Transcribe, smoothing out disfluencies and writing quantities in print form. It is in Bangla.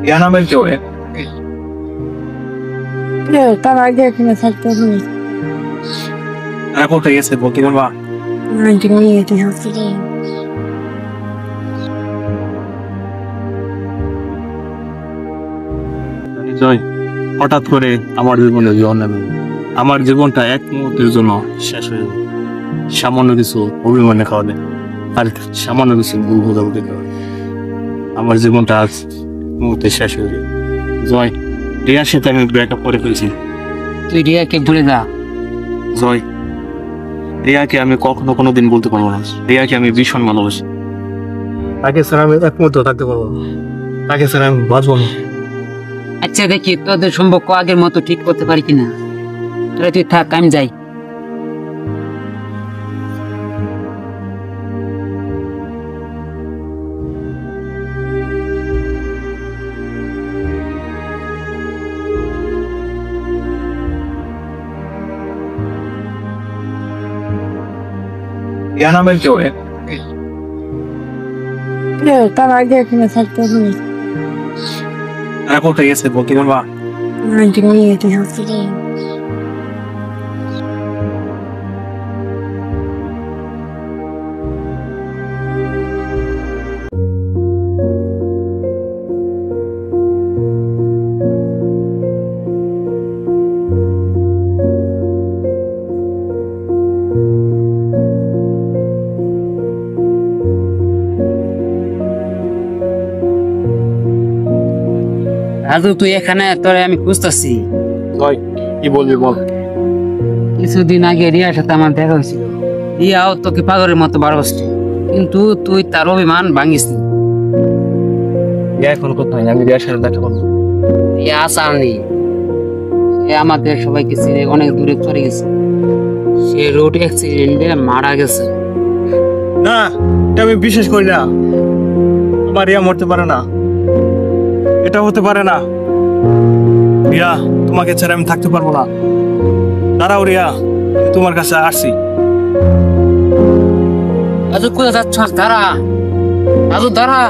রিয়া নামের কেউ তার আগে এখানে থাকতে হবে। তারা কোথায় গেছে বলতে পারবা? জয়, হঠাৎ করে আমার জীবনে আমার জীবনটা এক মুহূর্তের জন্য শেষ হয়ে যাবে। সামান্য কিছু অভিমানে খাওয়ালে আর সামান্য কিছু ভুল বোঝাবুঝি কারণে আমার জীবনটা আজ মুহূর্তে শেষ হয়ে যাবে। জয়, রিয়ার সাথে আমি ব্রেকআপ করে ফেলছি। তুই রিয়াকে ভুলে যা। জয়, রিয়াকে আমি কখনো কোনোদিন বলতে পারবো না। রিয়াকে আমি ভীষণ ভালোবাসি। তাকে স্যার আমি এক মুহূর্ত থাকতে পারবো না। তাকে স্যার আমি বাঁচবো না। আচ্ছা দেখি তোদের সম্পর্ক আগের মতো ঠিক করতে পারি কিনা। তাহলে তুই থাক, আমি যাই। রিয়া নামের কেউ তার আগে এখানে থাকতে হবে। তারা কোথায় গেছে বলতে পারবা? রাজু তুই এখানে, তোরে আমি খুঁজতেছি। জয়, কি বলবি বল। কিছুদিন আগে রিয়ার সাথে আমার দেখা হয়েছিল। রিয়াও তোকে পাগলের মতো ভালোবাসছে, কিন্তু তুই তার অভিমান ভাঙিস নি। রিয়া এখন কোথায়? আমি রিয়ার সাথে দেখা করবো। রিয়া আসানি, সে আমাদের সবাইকে ছেড়ে অনেক দূরে চলে গেছে। সে রোড অ্যাক্সিডেন্টে মারা গেছে। না, এটা আমি বিশ্বাস করি না। আমার রিয়া মরতে পারে না, এটা হতে পারে না। রিয়া, তোমাকে ছেড়ে আমি থাকতে পারবো না। দাঁড়াও রিয়া, আমি তোমার কাছে আসছি। রাজু কোথায় যাচ্ছ? দাঁড়া রাজু, দাঁড়া।